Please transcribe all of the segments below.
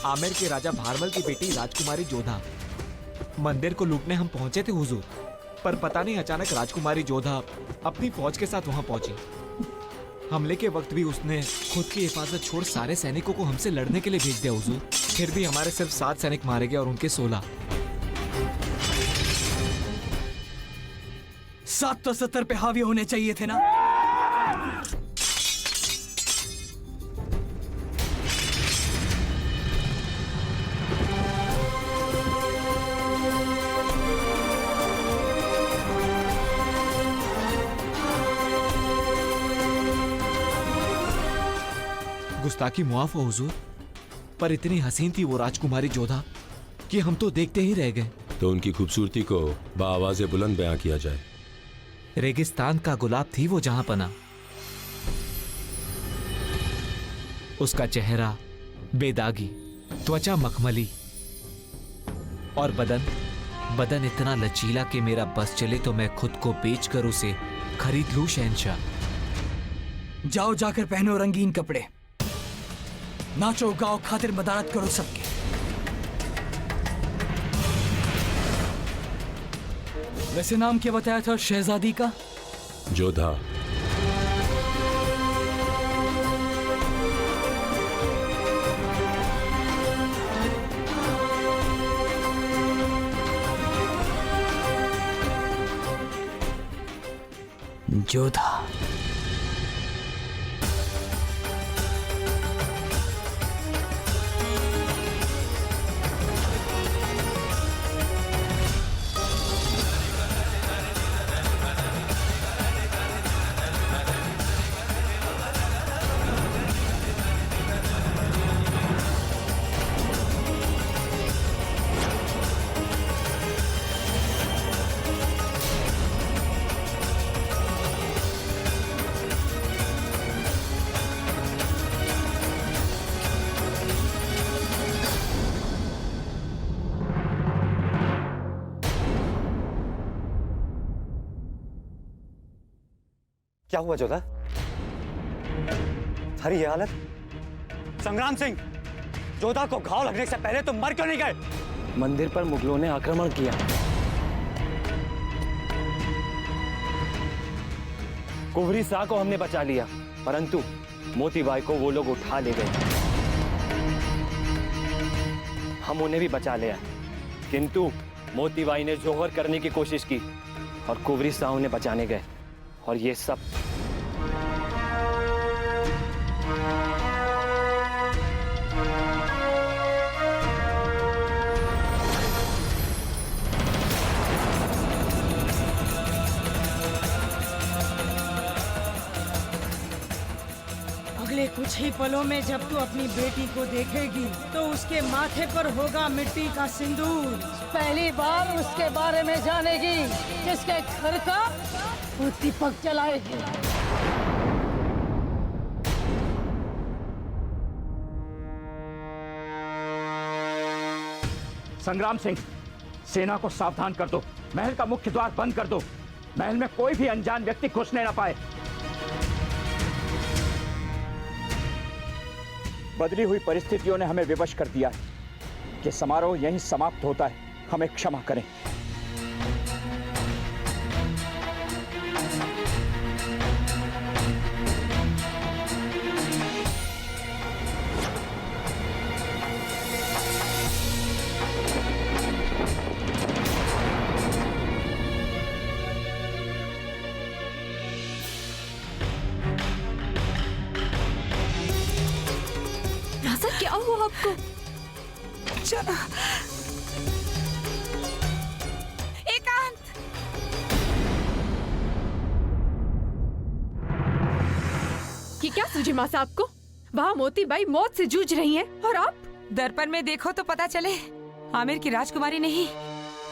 आमेर के राजा भारमल की बेटी राजकुमारी जोधा। मंदिर को लूटने हम पहुंचे थे हुजूर, पर पता नहीं अचानक राजकुमारी जोधा अपनी फौज के साथ वहां पहुंची। हमले के वक्त भी उसने खुद की हिफाजत छोड़ सारे सैनिकों को हमसे लड़ने के लिए भेज दिया हुजूर। फिर भी हमारे सिर्फ 7 सैनिक मारे गए और उनके 16। 7 तो 70 पे हावी होने चाहिए थे ना। गुस्ताखी मुआफ हो हुजूर, पर इतनी हसीन थी वो राजकुमारी जोधा कि हम तो देखते ही रह गए। तो उनकी खूबसूरती को बाआवाज़े बुलंद बयां किया जाए। रेगिस्तान का गुलाब थी वो जहां पना। उसका चेहरा बेदागी, त्वचा मखमली और बदन इतना लचीला कि मेरा बस चले तो मैं खुद को बेचकर उसे खरीद लूं शहंशाह। जाओ जाकर पहनो रंगीन कपड़े, नाचो गाओ, खातिर मदारत करो सबके। वैसे नाम क्या बताया था शहजादी का? जोधा। जोधा। क्या हुआ जोधा? हरी ये हालत? संग्राम सिंह, जोधा को घाव लगने से पहले तुम मर क्यों नहीं गए? मंदिर पर मुगलों ने आक्रमण किया। कुंवरी शाह को हमने बचा लिया, परंतु मोतीबाई को वो लोग उठा ले गए। हम उन्हें भी बचा लिया, किंतु मोतीबाई ने जोहर करने की कोशिश की और कुंवरी शाह उन्हें बचाने गए, और ये सब अगले कुछ ही पलों में जब तू अपनी बेटी को देखेगी तो उसके माथे पर होगा मिट्टी का सिंदूर। पहली बार उसके बारे में जानेगी जिसके घर का वो दीपक जलाएगी। संग्राम सिंह, सेना को सावधान कर दो, महल का मुख्य द्वार बंद कर दो, महल में कोई भी अनजान व्यक्ति घुसने न पाए। बदली हुई परिस्थितियों ने हमें विवश कर दिया है कि समारोह यहीं समाप्त होता है। हमें क्षमा करें। क्या हुआ आपको? चला। एकांत, ये क्या सूझी माँ साहब को? वहाँ मोतीबाई मौत से जूझ रही हैं और आप? दर्पण में देखो तो पता चले, आमिर की राजकुमारी नहीं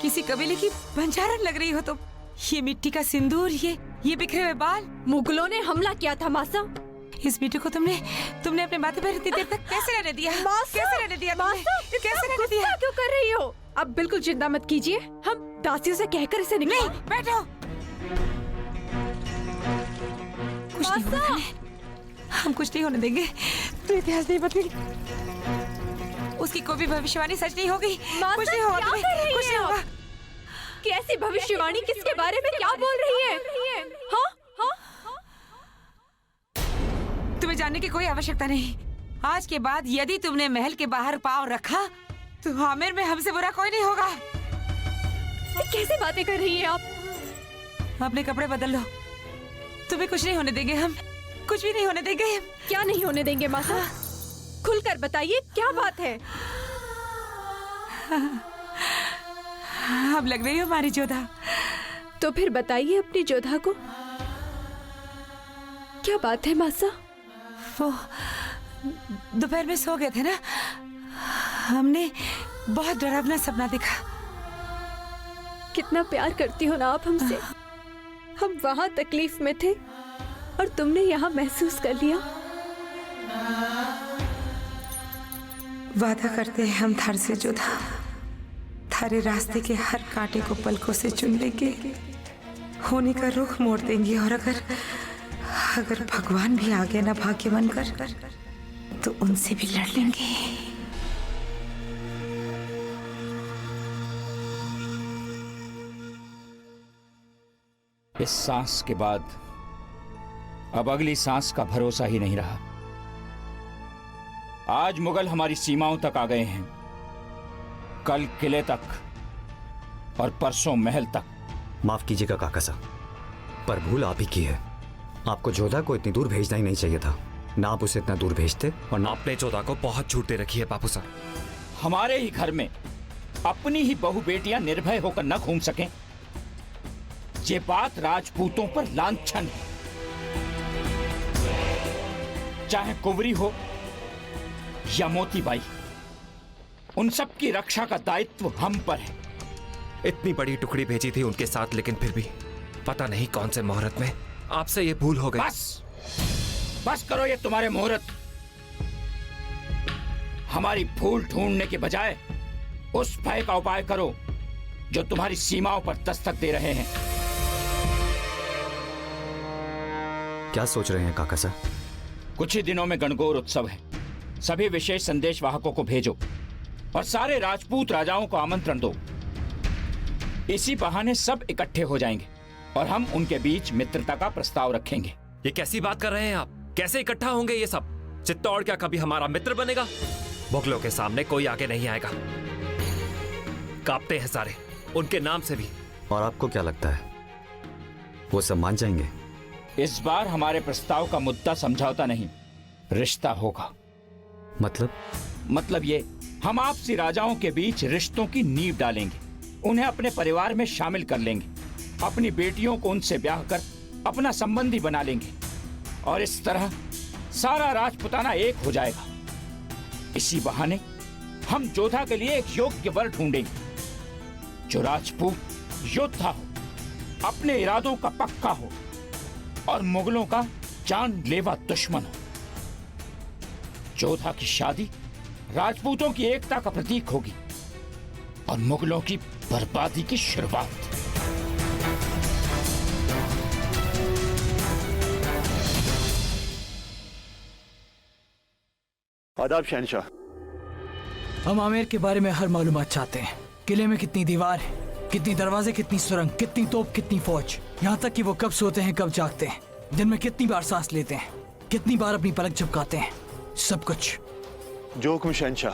किसी कबीले की बंजारन लग रही हो तुम। ये मिट्टी का सिंदूर, ये बिखरे हुए बाल। मुगलों ने हमला किया था मासा। इस बेटे को तुमने अपने माथे पर इतनी देर तक कैसे रहने दिया? कैसे रहने दिया? कैसे रहने दिया? क्यों कर रही हो? अब बिल्कुल चिंता मत कीजिए, हम दासियों से कहकर इसे नहीं, बैठो। कुछ नहीं होने, हम कुछ नहीं होने देंगे। तू इतिहास नहीं बदलेगी। उसकी कोई भी भविष्यवाणी सच नहीं होगी। माता, कुछ नहीं होगा क्या तुम्हें, कर रही कुछ हैं नहीं आप? होगा। कैसी भविष्यवाणी, किसके बारे में क्या बोल रही है? हाँ? तुम्हें जानने की कोई आवश्यकता नहीं। आज के बाद यदि तुमने महल के बाहर पाँव रखा तो आमिर में हमसे बुरा कोई नहीं होगा। कैसे बातें कर रही हैं आप? अपने कपड़े बदल लो, तुम्हें कुछ नहीं होने देंगे हम, कुछ भी नहीं होने देंगे। क्या नहीं होने देंगे माता? खुलकर बताइए, क्या बात है? अब लग रही हो हमारी जोधा। तो फिर बताइए अपनी जोधा को, क्या बात है मासा? वो दोपहर में सो गए थे ना, हमने बहुत डरावना सपना देखा। कितना प्यार करती हो ना आप हमसे। हम वहाँ तकलीफ में थे और तुमने यहाँ महसूस कर लिया। वादा करते हैं हम थार से जोधा, थारे रास्ते के हर कांटे को पलकों से चुन लेंगे, होने का रुख मोड़ देंगे, और अगर भगवान भी आ गए ना भाग्य बनकर तो उनसे भी लड़ लेंगे। इस सांस के बाद अब अगली सांस का भरोसा ही नहीं रहा। आज मुगल हमारी सीमाओं तक आ गए हैं, कल किले तक और परसों महल तक। माफ कीजिएगा काका साहब, पर भूल आप ही की है। आपको जोधा को इतनी दूर भेजना ही नहीं चाहिए था। ना आप उसे इतना दूर भेजते और ना आपने जोधा को बहुत छूट दे रखी है बापू साहब। हमारे ही घर में अपनी ही बहु बेटियां निर्भय होकर न घूम सकें, ये बात राजपूतों पर लांछन है। चाहे कुंवरी हो या मोतीबाई, उन सब की रक्षा का दायित्व हम पर है। इतनी बड़ी टुकड़ी भेजी थी उनके साथ, लेकिन फिर भी पता नहीं कौन से मुहूर्त में आपसे ये भूल हो गई। बस करो ये तुम्हारे मुहूर्त। हमारी भूल ढूंढने के बजाय उस भय का उपाय करो जो तुम्हारी सीमाओं पर दस्तक दे रहे हैं। क्या सोच रहे हैं काका साहब? कुछ ही दिनों में गणगौर उत्सव है। सभी विशेष संदेश वाहकों को भेजो और सारे राजपूत राजाओं को आमंत्रण दो। इसी बहाने सब इकट्ठे हो जाएंगे और हम उनके बीच मित्रता का प्रस्ताव रखेंगे। ये कैसी बात कर रहे हैं आप? कैसे इकट्ठा होंगे ये सब? चित्तौड़ क्या कभी हमारा मित्र बनेगा? मुगलों के सामने कोई आगे नहीं आएगा। कांपते हैं सारे उनके नाम से भी। और आपको क्या लगता है वो सब मान जाएंगे? इस बार हमारे प्रस्ताव का मुद्दा समझौता नहीं, रिश्ता होगा। मतलब ये, हम आपसी राजाओं के बीच रिश्तों की नींव डालेंगे, उन्हें अपने परिवार में शामिल कर लेंगे, अपनी बेटियों को उनसे ब्याह कर अपना संबंधी बना लेंगे और इस तरह सारा राजपुताना एक हो जाएगा। इसी बहाने हम जोधा के लिए एक योग्य वर ढूंढेंगे जो राजपूत योद्धा हो, अपने इरादों का पक्का हो और मुगलों का जानलेवा दुश्मन हो। जोधा की शादी राजपूतों की एकता का प्रतीक होगी और मुगलों की बर्बादी की शुरुआत। आदाब शहनशाह। हम आमेर के बारे में हर मालूमात चाहते हैं। किले में कितनी दीवार है, कितनी दरवाजे, कितनी सुरंग, कितनी तोप, कितनी फौज, यहाँ तक कि वो कब सोते हैं, कब जागते हैं, दिन में कितनी बार सांस लेते हैं, कितनी बार अपनी पलक झपकाते हैं, सब कुछ। जो हुक्म शहनशाह।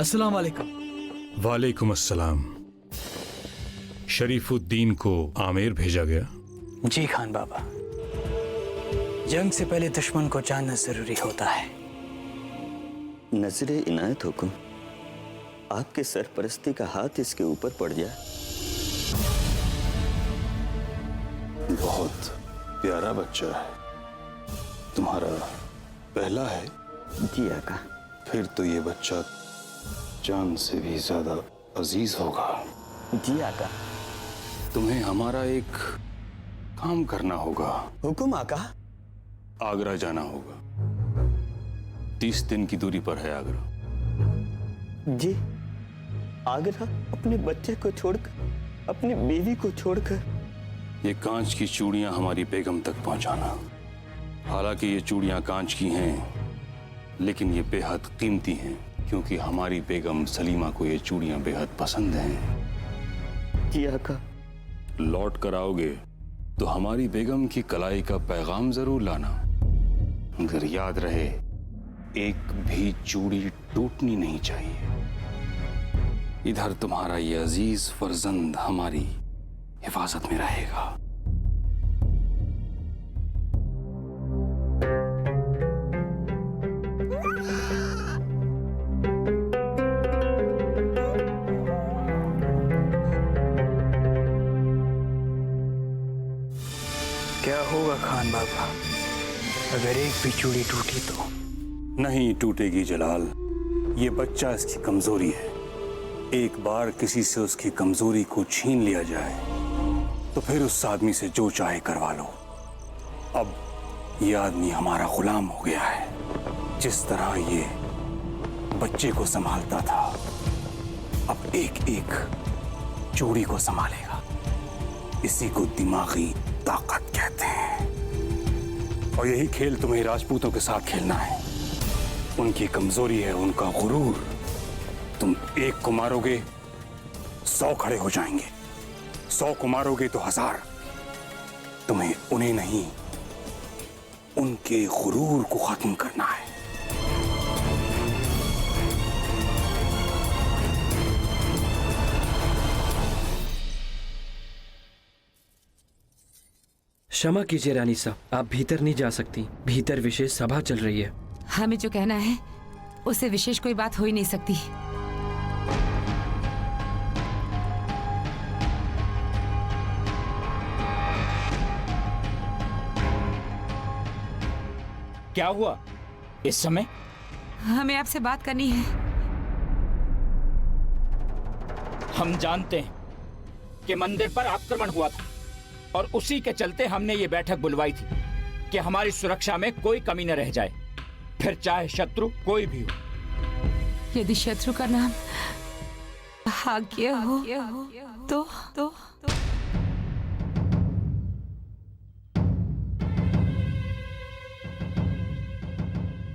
अस्सलाम वालेकुम। वालेकुम अस्सलाम। शरीफुद्दीन को आमेर भेजा गया? जी खान बाबा, जंग से पहले दुश्मन को जानना जरूरी होता है। नजरे इनायत हुकुम, आपके सरपरस्ती का हाथ इसके ऊपर पड़ जाए। बहुत प्यारा बच्चा है, तुम्हारा पहला है? जी आका। फिर तो ये बच्चा जान से भी ज्यादा अजीज होगा। जी आका। तुम्हें हमारा एक काम करना होगा। हुकुम आका। आगरा जाना होगा। 30 दिन की दूरी पर है आगरा। जी। आगरा अपने बच्चे को छोड़कर, अपनी बीवी को छोड़कर। ये कांच की चूड़ियां हमारी बेगम तक पहुंचाना। हालांकि ये चूड़ियां कांच की हैं, लेकिन ये बेहद कीमती हैं क्योंकि हमारी बेगम सलीमा को ये चूड़ियां बेहद पसंद हैं। जी आका। लौट कर आओगे तो हमारी बेगम की कलाई का पैगाम जरूर लाना, मगर याद रहे एक भी चूड़ी टूटनी नहीं चाहिए। इधर तुम्हारा ये अजीज फर्जंद हमारी हिफाजत में रहेगा। क्या होगा खान बाबा अगर एक भी चूड़ी टूटी तो? नहीं टूटेगी जलाल, ये बच्चा इसकी कमजोरी है। एक बार किसी से उसकी कमजोरी को छीन लिया जाए तो फिर उस आदमी से जो चाहे करवा लो। अब ये आदमी हमारा गुलाम हो गया है। जिस तरह ये बच्चे को संभालता था, अब एक एक चूड़ी को संभालेगा। इसी को दिमागी ताकत कहते हैं। और यही खेल तुम्हें राजपूतों के साथ खेलना है। उनकी कमजोरी है उनका गुरूर। तुम एक को मारोगे 100 खड़े हो जाएंगे, 100 को मारोगे तो 1000। तुम्हें उन्हें नहीं, उनके गुरूर को खत्म करना है। क्षमा कीजिए रानी साहब, आप भीतर नहीं जा सकती। भीतर विशेष सभा चल रही है। हमें जो कहना है उससे विशेष कोई बात हो ही नहीं सकती। क्या हुआ इस समय? हमें आपसे बात करनी है। हम जानते हैं कि मंदिर पर आक्रमण हुआ था और उसी के चलते हमने ये बैठक बुलवाई थी कि हमारी सुरक्षा में कोई कमी न रह जाए, फिर चाहे शत्रु कोई भी हो। यदि शत्रु का नाम भाग्य हो तो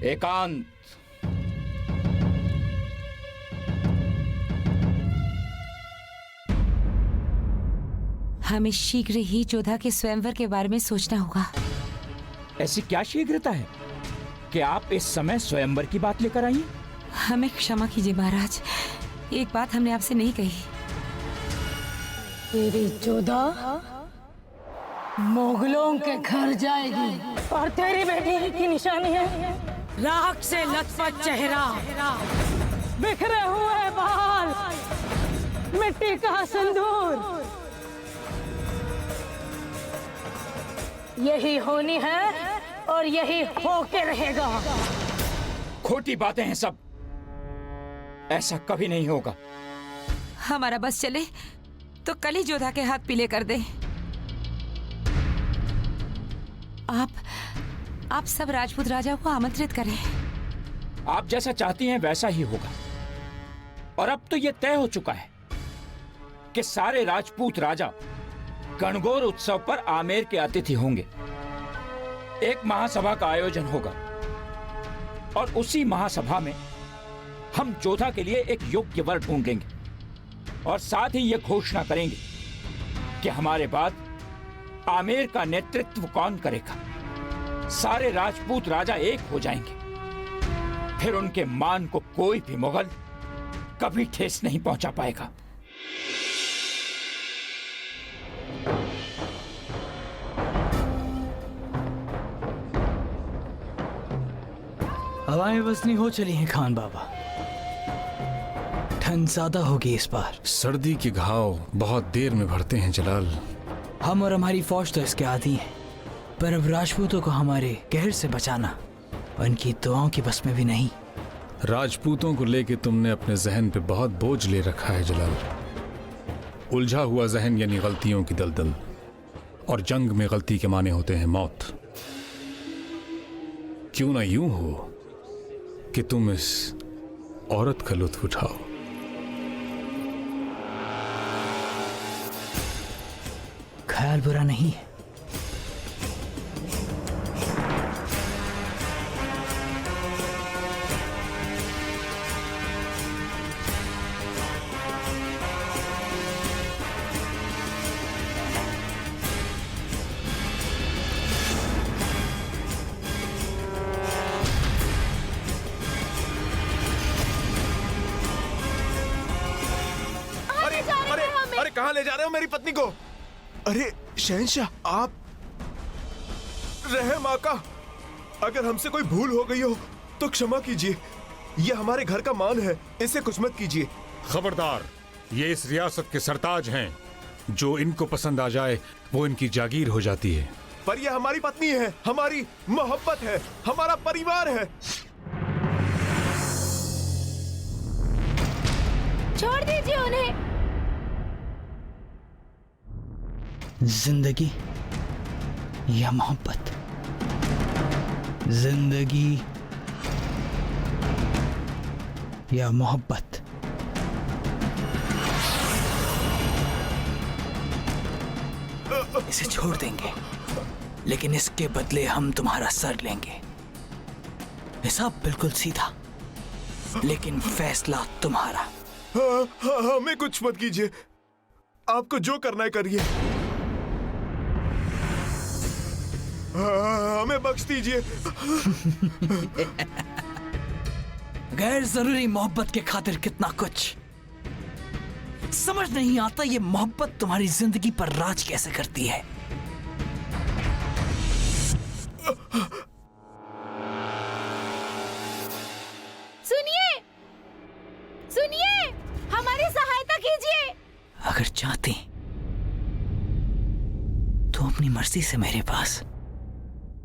एकांत। हमें शीघ्र ही जोधा के स्वयंवर के बारे में सोचना होगा। ऐसी क्या शीघ्रता है कि आप इस समय स्वयंवर की बात लेकर आई? हमें क्षमा कीजिए महाराज, एक बात हमने आपसे नहीं कही। तेरी जोधा मुगलों के घर जाएगी और तेरी बेटी की निशानी है राख से लथपथ चेहरा, बिखरे हुए बाल, मिट्टी का सिंदूर। यही होनी है और यही होके रहेगा। खोटी बातें हैं सब, ऐसा कभी नहीं होगा। हमारा बस चले तो कल ही जोधा के हाथ पीले कर दे। आप सब राजपूत राजा को आमंत्रित करें। आप जैसा चाहती हैं वैसा ही होगा। और अब तो यह तय हो चुका है कि सारे राजपूत राजा गणगौर उत्सव पर आमेर के अतिथि होंगे। एक महासभा का आयोजन होगा और उसी महासभा में हम जोधा के लिए एक योग्य वर ढूंढ लेंगे और साथ ही यह घोषणा करेंगे कि हमारे बाद आमेर का नेतृत्व कौन करेगा। सारे राजपूत राजा एक हो जाएंगे। फिर उनके मान को कोई भी मुगल कभी ठेस नहीं पहुंचा पाएगा। हवाएं बसनी हो चली हैं खान बाबा। ठंड ज्यादा होगी इस बार। सर्दी के घाव बहुत देर में भरते हैं जलाल। हम और हमारी फौज तो इसके आदी हैं, पर अब राजपूतों को हमारे कहर से बचाना उनकी दुआओं की बस में भी नहीं। राजपूतों को लेके तुमने अपने जहन पे बहुत बोझ ले रखा है जलाल। उलझा हुआ जहन यानी गलतियों की दलदल, और जंग में गलती के माने होते हैं मौत। क्यों ना यूं हो कि तुम इस औरत का लुत्फ उठाओ। ख्याल बुरा नहीं है। ले जा रहे हो मेरी पत्नी को? अरे शहंशाह, आप रहम आका, अगर हमसे कोई भूल हो गई हो तो क्षमा कीजिए। ये हमारे घर का मान है, इसे कुछ मत कीजिए। खबरदार, ये इस रियासत के सरताज हैं। जो इनको पसंद आ जाए वो इनकी जागीर हो जाती है। पर ये हमारी पत्नी है, हमारी मोहब्बत है, हमारा परिवार है। छोड़ दीजिए उन्हें। जिंदगी या मोहब्बत? जिंदगी या मोहब्बत? इसे छोड़ देंगे, लेकिन इसके बदले हम तुम्हारा सर लेंगे। हिसाब बिल्कुल सीधा, लेकिन फैसला तुम्हारा। हमें कुछ मत कीजिए, आपको जो करना है करिए। हमें बख्श दीजिए। गैर जरूरी मोहब्बत के खातिर कितना कुछ। समझ नहीं आता ये मोहब्बत तुम्हारी जिंदगी पर राज कैसे करती है। सुनिए, सुनिए, हमारी सहायता कीजिए। अगर चाहती तो अपनी मर्जी से मेरे पास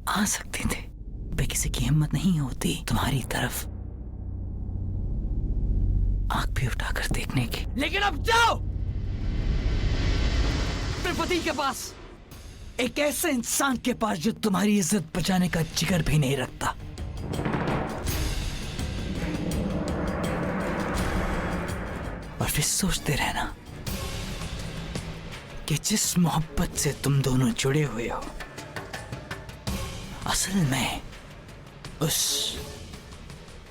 आ सकते थे, पे किसी की हिम्मत नहीं होती तुम्हारी तरफ आंख भी उठाकर देखने की। लेकिन अब जाओ अपने पति के पास, एक ऐसे इंसान के पास जो तुम्हारी इज्जत बचाने का जिगर भी नहीं रखता। और फिर सोचते रहना कि जिस मोहब्बत से तुम दोनों जुड़े हुए हो, असल में उस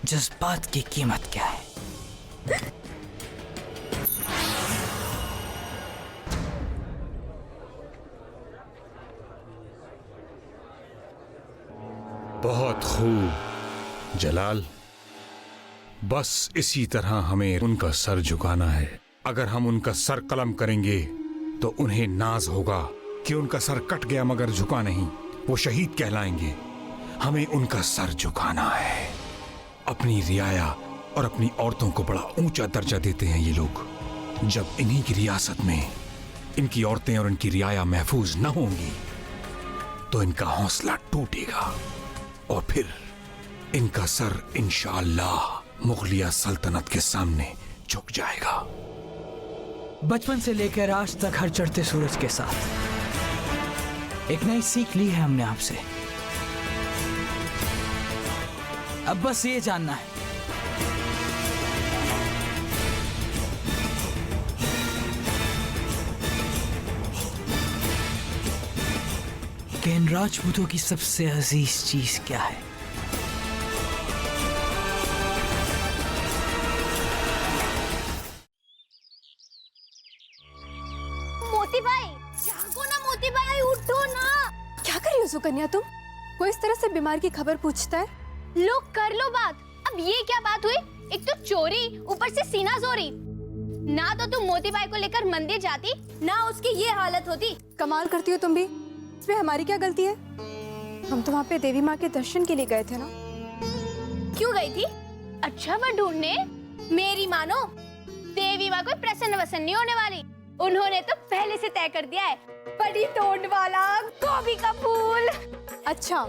जज्बात की कीमत क्या है। बहुत खूब जलाल, बस इसी तरह हमें उनका सर झुकाना है। अगर हम उनका सर कलम करेंगे तो उन्हें नाज होगा कि उनका सर कट गया मगर झुका नहीं, वो शहीद कहलाएंगे। हमें उनका सर झुकाना है। अपनी रियाया और अपनी औरतों को बड़ा ऊंचा दर्जा देते हैं ये लोग। जब इन्हीं की रियासत में इनकी औरतें और इनकी रियाया महफूज न होंगी तो इनका हौसला टूटेगा और फिर इनका सर इंशाअल्लाह मुगलिया सल्तनत के सामने झुक जाएगा। बचपन से लेकर आज तक हर चढ़ते सूरज के साथ एक नई सीख ली है हमने आपसे। अब बस ये जानना है कि इन राजपूतों की सबसे अजीज चीज क्या है। मोती भाई, जागो ना मोती भाई, उठो ना। क्या कर रही हो सुकन्या तुम? कोई इस तरह से बीमार की खबर पूछता है? लोग कर लो बात। अब ये क्या बात हुई? एक तो चोरी, ऊपर से सीना जोरी। ना तो तुम मोती भाई को लेकर मंदिर जाती, ना उसकी ये हालत होती। कमाल करती हो तुम भी। इसमें हमारी क्या गलती है? हम तो वहाँ पे देवी माँ के दर्शन के लिए गए थे ना। क्यों गई थी? अच्छा वो ढूंढने? मेरी मानो, देवी माँ कोई प्रसन्न वसन नहीं होने वाली। उन्होंने तो पहले से तय कर दिया है, बड़ी तोड़ वाला गोभी का फूल। अच्छा,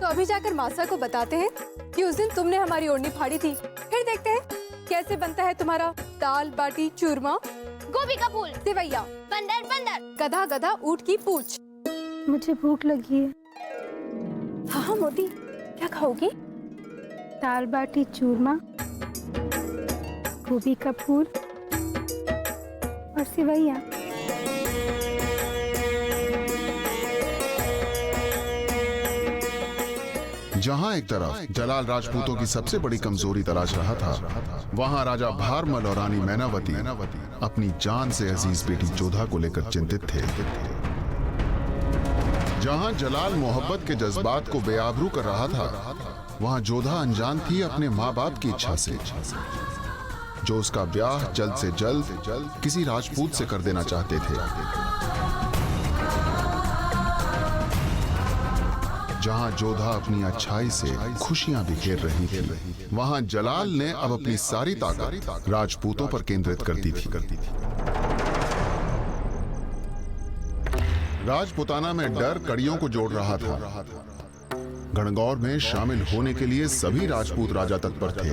तो अभी जाकर मासा को बताते हैं कि उस दिन तुमने हमारी ओढ़नी फाड़ी थी। फिर देखते हैं कैसे बनता है तुम्हारा दाल बाटी चूरमा। गोभी का फूल, सेवैया, बंदर बंदर, गधा गधा ऊँट की पूंछ। मुझे भूख लगी है। हाँ हाँ मोती, क्या खाओगी? दाल बाटी चूरमा, गोभी का फूल और सेवैया। जहां एक तरफ जलाल राजपूतों की सबसे बड़ी कमजोरी तलाश रहा था, वहां राजा भारमल और रानी मैनावती अपनी जान से अजीज बेटी जोधा को लेकर चिंतित थे। जहां जलाल मोहब्बत के जज्बात को बेआबरू कर रहा था, वहां जोधा अनजान थी अपने माँ बाप की इच्छा से। जो उसका ब्याह जल्द से जल्द किसी राजपूत से कर देना चाहते थे। जहां जोधा अपनी अच्छाई से खुशियां बिखेर रही थी, वहां जलाल ने अब अपनी सारी ताकत राजपूतों पर केंद्रित कर दी थी। राजपुताना में डर कड़ियों को जोड़ रहा था। गणगौर में शामिल होने के लिए सभी राजपूत राजा तत्पर थे।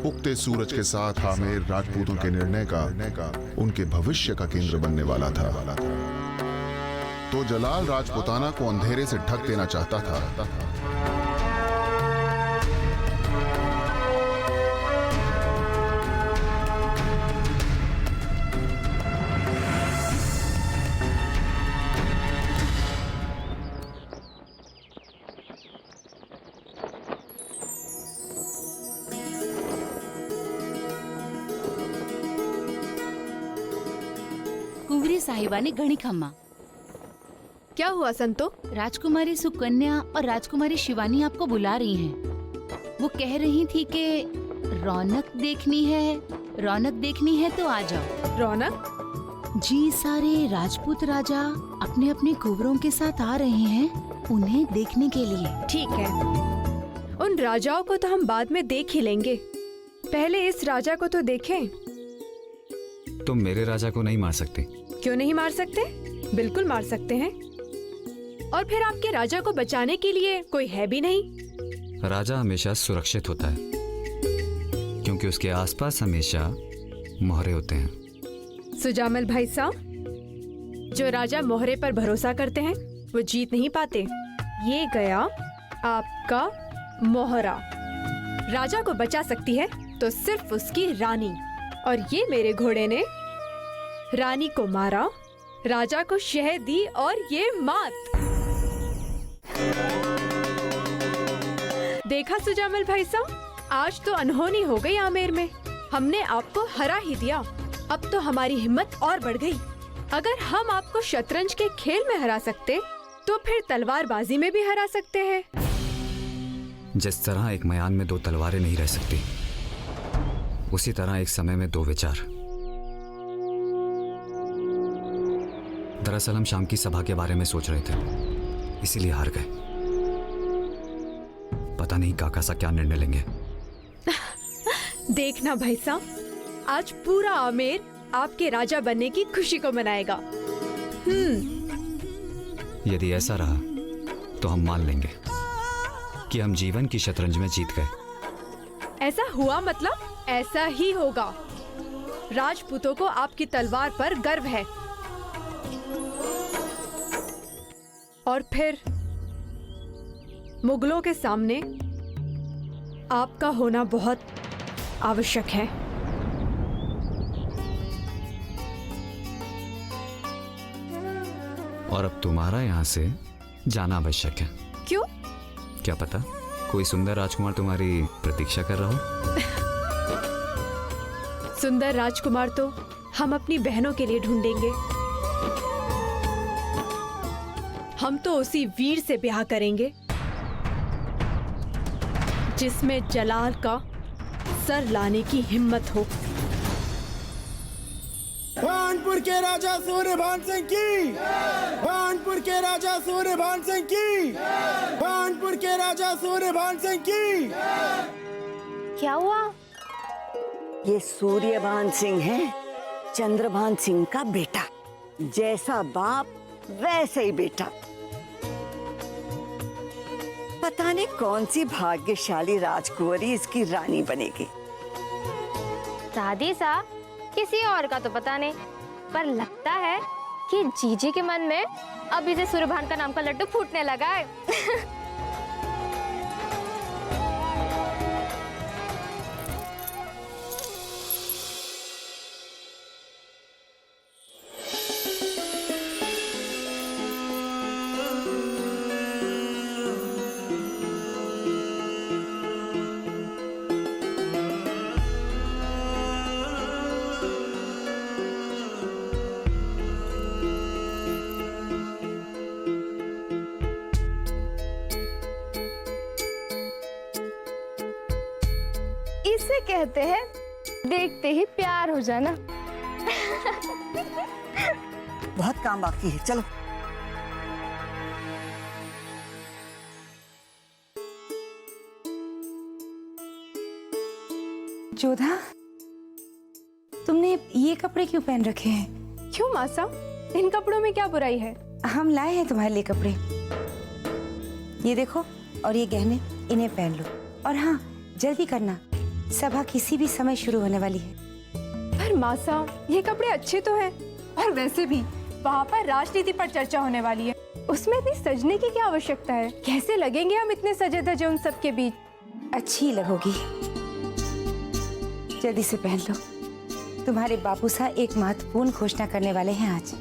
उगते सूरज के साथ आमेर राजपूतों के निर्णय का उनके भविष्य का केंद्र बनने वाला था। तो जलाल राजपुताना को अंधेरे से ढक देना चाहता था। कुंवरी साहिबा ने घणी खम्मा। क्या हुआ संतो? राजकुमारी सुकन्या और राजकुमारी शिवानी आपको बुला रही हैं। वो कह रही थी कि रौनक देखनी है तो आ जाओ। रौनक? जी, सारे राजपूत राजा अपने अपने कुंवरों के साथ आ रहे हैं उन्हें देखने के लिए। ठीक है, उन राजाओं को तो हम बाद में देख ही लेंगे, पहले इस राजा को तो देखें। तुम मेरे राजा को नहीं मार सकते। क्यों नहीं मार सकते? बिल्कुल मार सकते हैं। और फिर आपके राजा को बचाने के लिए कोई है भी नहीं। राजा हमेशा सुरक्षित होता है क्योंकि उसके आसपास हमेशा मोहरे होते हैं। सुजामल भाई साहब, जो राजा मोहरे पर भरोसा करते हैं वो जीत नहीं पाते। ये गया आपका मोहरा। राजा को बचा सकती है तो सिर्फ उसकी रानी, और ये मेरे घोड़े ने रानी को मारा, राजा को शहद दी और ये मात। देखा सुजामल भाई साहब, आज तो अनहोनी हो गई आमेर में। हमने आपको हरा ही दिया। अब तो हमारी हिम्मत और बढ़ गई। अगर हम आपको शतरंज के खेल में हरा सकते तो फिर तलवारबाजी में भी हरा सकते हैं। जिस तरह एक मयान में दो तलवारें नहीं रह सकती, उसी तरह एक समय में दो विचार। दरअसल हम शाम की सभा के बारे में सोच रहे थे, इसीलिए हार गए। पता नहीं काका सा क्या निर्णय लेंगे। देखना भाई साहब, आज पूरा आमेर आपके राजा बनने की खुशी को मनाएगा। यदि ऐसा रहा तो हम मान लेंगे कि हम जीवन की शतरंज में जीत गए। ऐसा हुआ मतलब ऐसा ही होगा। राजपूतों को आपकी तलवार पर गर्व है, और फिर मुगलों के सामने आपका होना बहुत आवश्यक है। और अब तुम्हारा यहाँ से जाना आवश्यक है। क्यों? क्या पता कोई सुंदर राजकुमार तुम्हारी प्रतीक्षा कर रहा हो। सुंदर राजकुमार तो हम अपनी बहनों के लिए ढूंढेंगे। हम तो उसी वीर से ब्याह करेंगे जिसमें जलाल का सर लाने की हिम्मत हो। भानपुर के राजा सूर्यभान सिंह की, भानपुर के राजा सूर्यभान सिंह की, भानपुर के राजा सूर्यभान सिंह की। क्या हुआ? ये सूर्यभान सिंह है, चंद्रभान सिंह का बेटा। जैसा बाप वैसे ही बेटा। पता नहीं कौन सी भाग्यशाली राजकुंवरी इसकी रानी बनेगी। दादी सा किसी और का तो पता नहीं, पर लगता है कि जीजी के मन में अभी से सूर्यभान का नाम का लड्डू फूटने लगा है। इसे कहते हैं देखते ही प्यार हो जाना। बहुत काम बाकी है, चलो। जोधा, तुमने ये कपड़े क्यों पहन रखे हैं? क्यों मासा, इन कपड़ों में क्या बुराई है? हम लाए हैं तुम्हारे लिए कपड़े। ये देखो, और ये गहने, इन्हें पहन लो। और हाँ, जल्दी करना, सभा किसी भी समय शुरू होने वाली है। पर मासा, ये कपड़े अच्छे तो हैं, और वैसे भी वहाँ पर राजनीति पर चर्चा होने वाली है, उसमें इतनी सजने की क्या आवश्यकता है? कैसे लगेंगे हम इतने सजे धजे उन सब के बीच? अच्छी लगोगी, जल्दी से पहन लो। तुम्हारे बापू साहब एक महत्वपूर्ण घोषणा करने वाले हैं आज।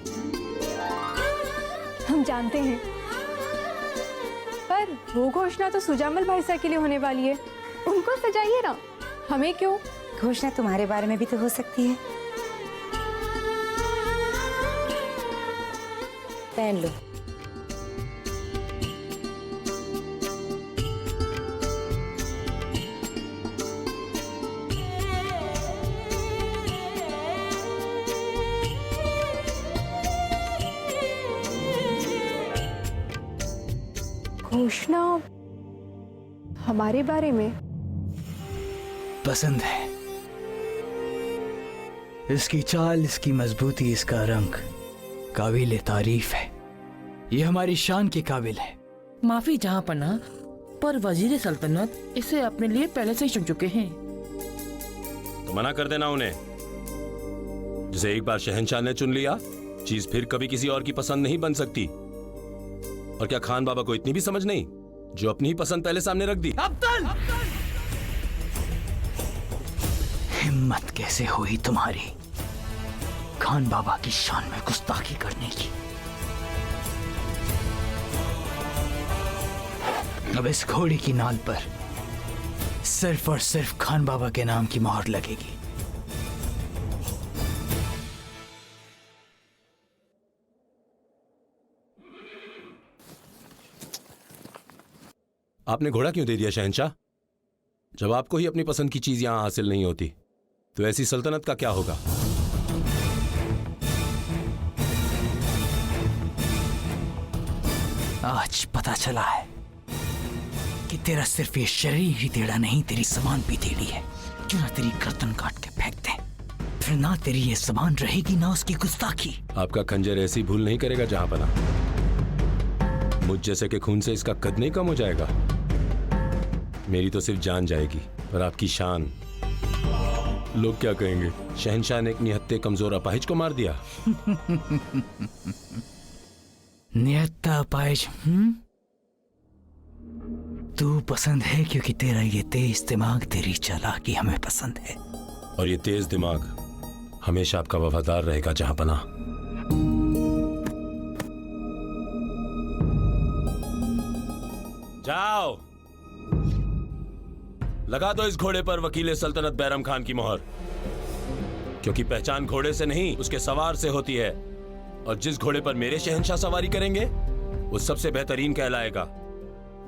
हम जानते हैं, पर वो घोषणा तो सुजामल भाई साहब के लिए होने वाली है, उनको सजाइए ना, हमें क्यों? घोषणा तुम्हारे बारे में भी तो हो सकती है। पहन लो। घोषणा हमारे बारे में? पसंद है। इसकी चाल, इसकी मजबूती, इसका रंग काबिल तारीफ है। ये हमारी शान के काबिल है। माफी जहां पना, पर वजीर सल्तनत इसे अपने लिए पहले से ही चुन चुके हैं। तो मना कर देना उन्हें। जिसे एक बार शहंशाह ने चुन लिया, चीज फिर कभी किसी और की पसंद नहीं बन सकती। और क्या खान बाबा को इतनी भी समझ नहीं, जो अपनी ही पसंद पहले सामने रख दी? हिम्मत कैसे हुई तुम्हारी खान बाबा की शान में गुस्ताखी करने की? अब इस घोड़ी की नाल पर सिर्फ और सिर्फ खान बाबा के नाम की मोहर लगेगी। आपने घोड़ा क्यों दे दिया शहंशाह? जब आपको ही अपनी पसंद की चीज यहां हासिल नहीं होती, तो ऐसी सल्तनत का क्या होगा? आज पता चला है कि तेरा सिर्फ ये शरीर ही टेढ़ा नहीं, तेरी जबान भी टेढ़ी है। क्यों ना तेरी गर्दन काट के फेंक दे, फिर ना तेरी ये जबान रहेगी ना उसकी गुस्ताखी। आपका खंजर ऐसी भूल नहीं करेगा जहां पना। मुझ जैसे के खून से इसका कद नहीं कम हो जाएगा। मेरी तो सिर्फ जान जाएगी, पर आपकी शान। लोग क्या कहेंगे? शहंशाह ने एक निहत्ते कमजोर अपाहिज को मार दिया। निहत्ता अपाहिज? तू पसंद है क्योंकि तेरा ये तेज दिमाग, तेरी चालाकी हमें पसंद है। और ये तेज दिमाग हमेशा आपका वफादार रहेगा जहां पना। जाओ, लगा दो इस घोड़े पर वकील सल्तनत बैरम खान की मोहर, क्योंकि पहचान घोड़े से नहीं उसके सवार से होती है। और जिस घोड़े पर मेरे शहंशाह सवारी करेंगे, वो सबसे बेहतरीन कहलाएगा।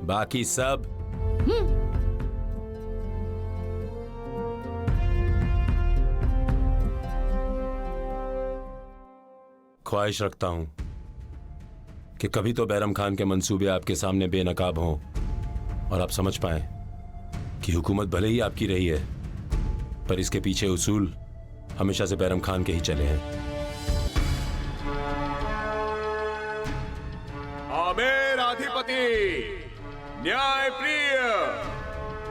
बाकी सब ख्वाहिश रखता हूं कि कभी तो बैरम खान के मंसूबे आपके सामने बेनकाब हों और आप समझ पाएं कि हुकूमत भले ही आपकी रही है, पर इसके पीछे उसूल हमेशा से बैरम खान के ही चले हैं। आमेर अधिपति, न्यायप्रिय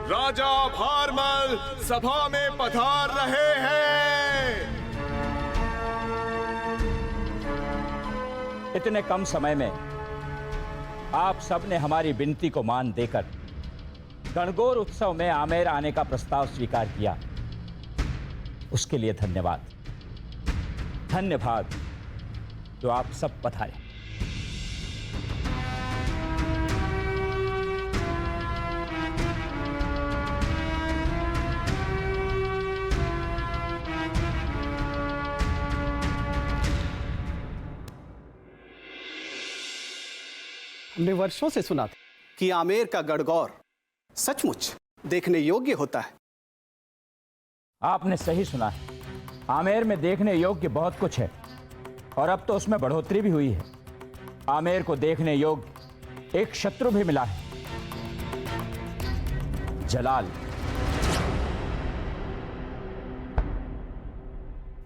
राजा भारमल सभा में पधार रहे हैं। इतने कम समय में आप सब ने हमारी विनती को मान देकर गणगौर उत्सव में आमेर आने का प्रस्ताव स्वीकार किया, उसके लिए धन्यवाद। धन्यवाद जो आप सब पधारे। हमने वर्षों से सुना था कि आमेर का गणगौर सचमुच देखने योग्य होता है। आपने सही सुना है। आमेर में देखने योग्य बहुत कुछ है और अब तो उसमें बढ़ोतरी भी हुई है। आमेर को देखने योग्य एक शत्रु भी मिला है, जलाल।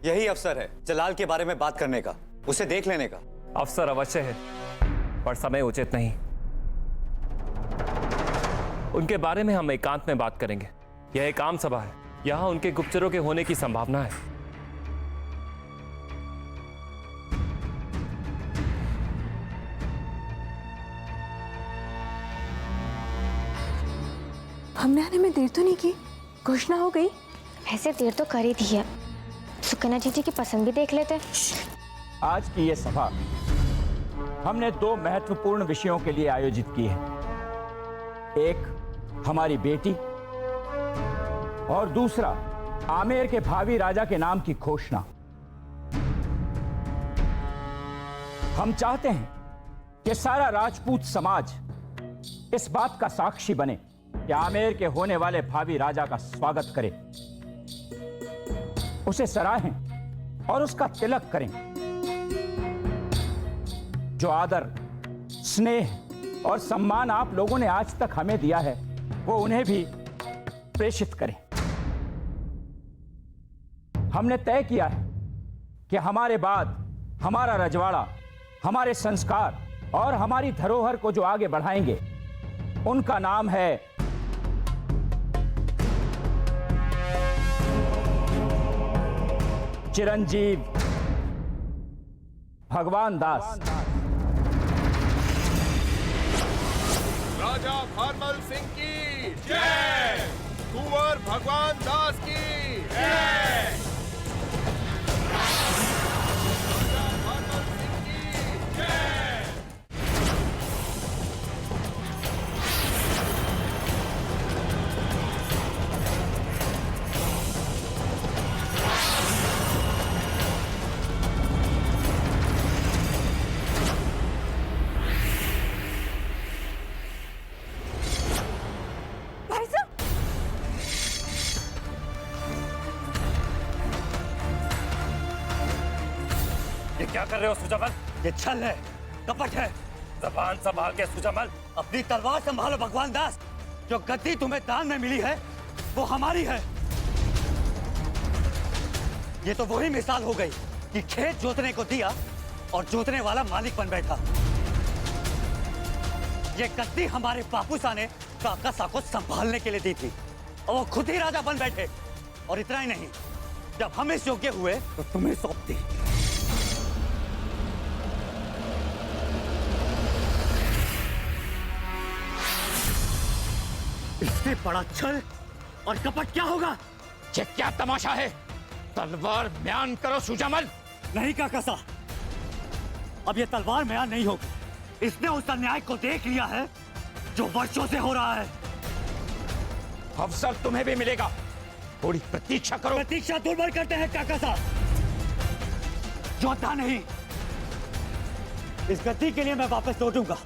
यही अवसर है जलाल के बारे में बात करने का, उसे देख लेने का। अवसर अवश्य है पर समय उचित नहीं। उनके बारे में हम एकांत में बात करेंगे। यह एक आम सभा है, यहां उनके गुप्तचरों के होने की संभावना है। हमने आने में देर तो नहीं की, घोषणा हो गई। वैसे देर तो कर ही दी है, सुकन्या जी की पसंद भी देख लेते। आज की ये सभा हमने 2 महत्वपूर्ण विषयों के लिए आयोजित की है। एक हमारी बेटी और दूसरा आमेर के भावी राजा के नाम की घोषणा। हम चाहते हैं कि सारा राजपूत समाज इस बात का साक्षी बने कि आमेर के होने वाले भावी राजा का स्वागत करे, उसे सराहें और उसका तिलक करें। जो आदर, स्नेह और सम्मान आप लोगों ने आज तक हमें दिया है वो उन्हें भी प्रेषित करें। हमने तय किया है कि हमारे बाद हमारा रजवाड़ा, हमारे संस्कार और हमारी धरोहर को जो आगे बढ़ाएंगे उनका नाम है चिरंजीव भगवान दास। राजा भारमल सिंह की जय, कुंवर भगवान दास की जय। राजा भारमल सिंह की जय। क्या कर रहे हो सुजमल? ये छल है, कपट है। जबान संभाल के सुजमल। अपनी तलवार संभालो भगवान दास। जो गद्दी तुम्हें दान में मिली है वो हमारी है। ये तो वही मिसाल हो गई कि खेत जोतने को दिया और जोतने वाला मालिक बन बैठा। ये गद्दी हमारे बापूसा ने काकासा को संभालने के लिए दी थी और वो खुद ही राजा बन बैठे। और इतना ही नहीं, जब हम इस योग्य हुए तो तुम्हें सौंप दी। इससे बड़ा छल और कपट क्या होगा? ये क्या तमाशा है? तलवार म्यान करो सुजमल। नहीं काकासा, अब ये तलवार म्यान नहीं होगी। इसने उस अन्याय को देख लिया है जो वर्षों से हो रहा है। अवसर तुम्हें भी मिलेगा, थोड़ी प्रतीक्षा करो। प्रतीक्षा दुर्बल करते हैं काकासा, योद्धा नहीं। इस गद्दी के लिए मैं वापस लौटूंगा,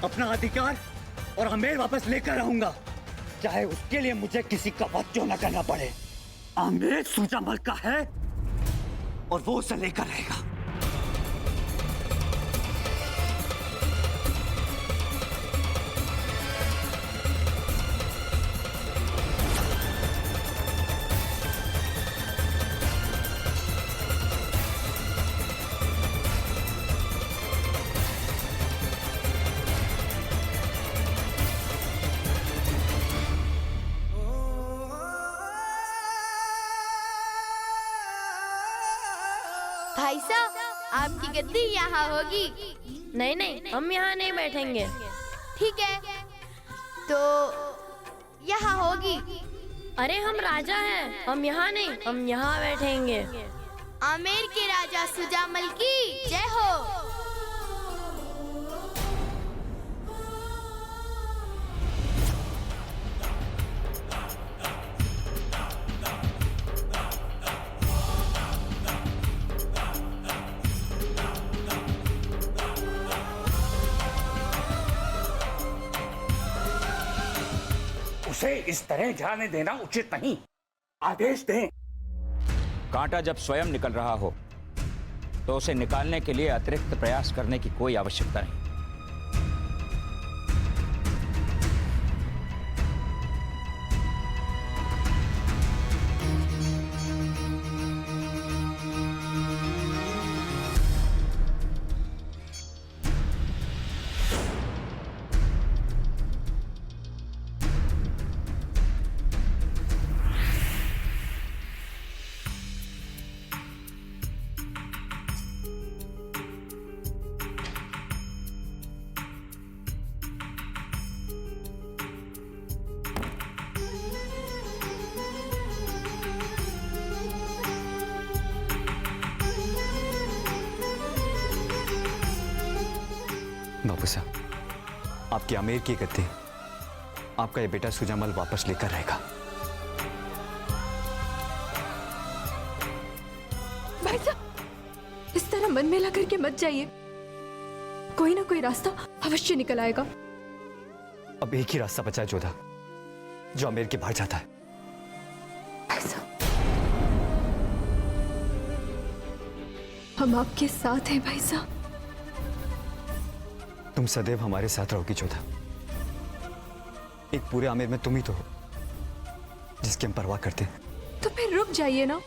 अपना अधिकार और आमेर वापस लेकर रहूंगा, चाहे उसके लिए मुझे किसी का वध न करना पड़े। आमेर सुजमल का है और वो उसे लेकर रहेगा। भाई साहब, आपकी गद्दी यहाँ होगी। नहीं नहीं, हम यहाँ नहीं बैठेंगे। ठीक है, तो यहाँ होगी। अरे हम राजा हैं, हम यहाँ नहीं, हम यहाँ बैठेंगे। आमेर के राजा सुजामल की जय हो। उसे इस तरह जाने देना उचित नहीं। आदेश दें कांटा जब स्वयं निकल रहा हो तो उसे निकालने के लिए अतिरिक्त प्रयास करने की कोई आवश्यकता नहीं। बापू साहब, आपकी आमेर की गद्दी आपका ये बेटा सुजामल वापस लेकर रहेगा। भाई साहब, इस तरह मन मेला करके मत जाइए, कोई ना कोई रास्ता अवश्य निकल आएगा। अब एक ही रास्ता बचा है जोधा, जो आमेर के बाहर जाता है। भाई साहब, हम आपके साथ हैं भाई साहब। तुम सदैव हमारे साथ रहोगी जोधा। एक पूरे आमेर में तुम ही तो हो जिसकी हम परवाह करते हैं। तो फिर रुक जाइए ना।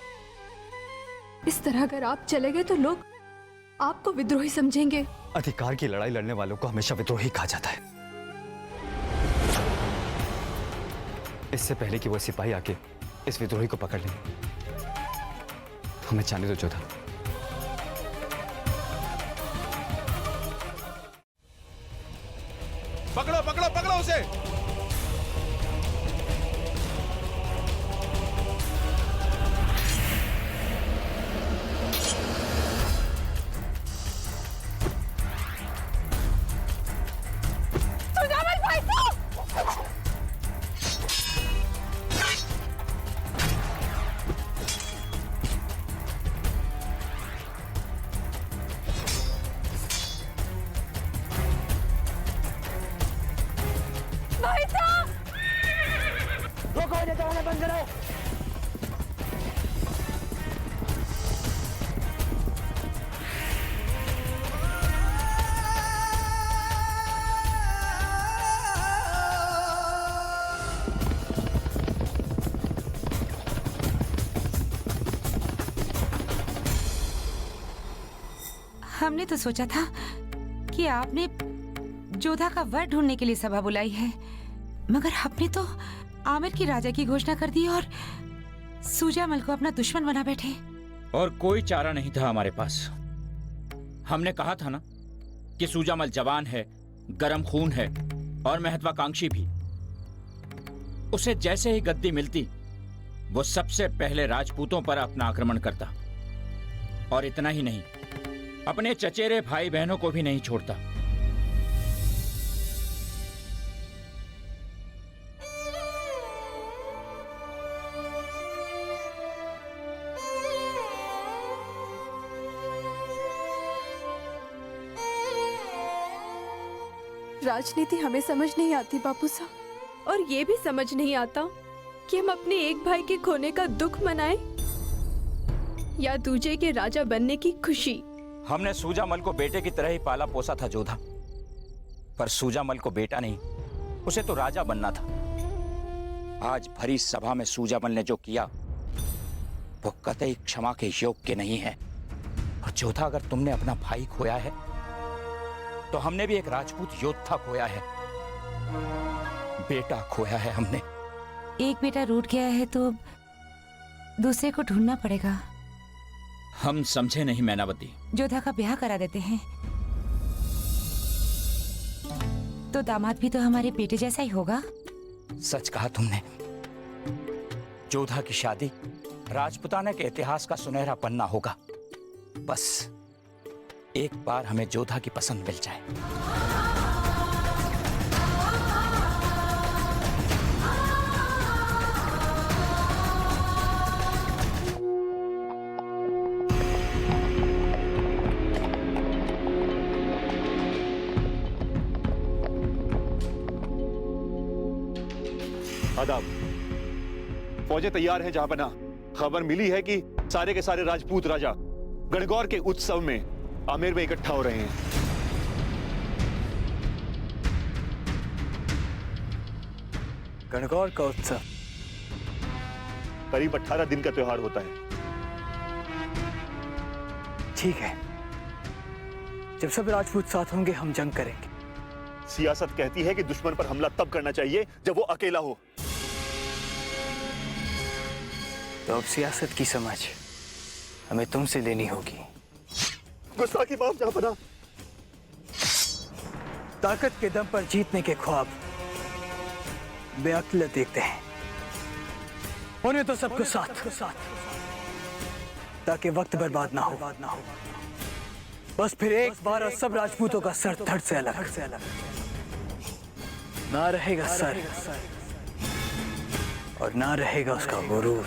इस तरह अगर आप चले गए तो लोग आपको विद्रोही समझेंगे। अधिकार की लड़ाई लड़ने वालों को हमेशा विद्रोही कहा जाता है। इससे पहले कि वो सिपाही आके इस विद्रोही को पकड़ लें, हमें जाने दो जोधा। पकड़ो पकड़ो पकड़ो उसे। सुजामल भाई साहब! भाई साहब! रोको, ये चलाना बंद करो। हमने तो सोचा था कि आपने जोधा का वर ढूंढने के लिए सभा बुलाई है, मगर आपने तो आमिर की राजा की घोषणा कर दी और सुजामल को अपना दुश्मन बना बैठे। और कोई चारा नहीं था हमारे पास। हमने कहा था ना कि सुजामल जवान है, गरम खून है और महत्वाकांक्षी भी। उसे जैसे ही गद्दी मिलती वो सबसे पहले राजपूतों पर अपना आक्रमण करता, और इतना ही नहीं, अपने चचेरे भाई बहनों को भी नहीं छोड़ता। राजनीति हमें समझ नहीं आती बापू साहब, और ये भी समझ नहीं आता कि हम अपने एक भाई के खोने का दुख मनाएं या दूजे के राजा बनने की खुशी। हमने सुजामल को बेटे की तरह ही पाला पोसा था जोधा, पर सुजामल को बेटा नहीं, उसे तो राजा बनना था। आज भरी सभा में सुजामल ने जो किया वो कतई क्षमा के योग्य नहीं है। और जोधा, अगर तुमने अपना भाई खोया है तो हमने भी एक राजपूत योद्धा खोया है, बेटा खोया है हमने। एक बेटा रूठ गया है तो दूसरे को ढूंढना पड़ेगा। हम समझे नहीं मैनावती। जोधा का ब्याह करा देते हैं तो दामाद भी तो हमारे बेटे जैसा ही होगा। सच कहा तुमने। जोधा की शादी राजपुताना के इतिहास का सुनहरा पन्ना होगा। बस एक बार हमें जोधा की पसंद मिल जाए। आदाब। फौजें तैयार हैं जहां बना। खबर मिली है कि सारे के सारे राजपूत राजा गणगौर के उत्सव में आमेर में इकट्ठा हो रहे हैं। गणगौर का उत्सव करीब 18 दिन का त्योहार होता है। ठीक है, जब सब राजपूत साथ होंगे हम जंग करेंगे। सियासत कहती है कि दुश्मन पर हमला तब करना चाहिए जब वो अकेला हो। तो अब सियासत की समझ हमें तुमसे लेनी होगी। गुस्ताखी माफ जहांपनाह। ताकत के दम पर जीतने के ख्वाब बेअक्ल देखते हैं। उन्हें तो सबको साथ ताकि वक्त बर्बाद ना हो। बस फिर एक बार और सब राजपूतों का सर धड़ से अलग ना रहेगा सर और ना रहेगा उसका गुरूर।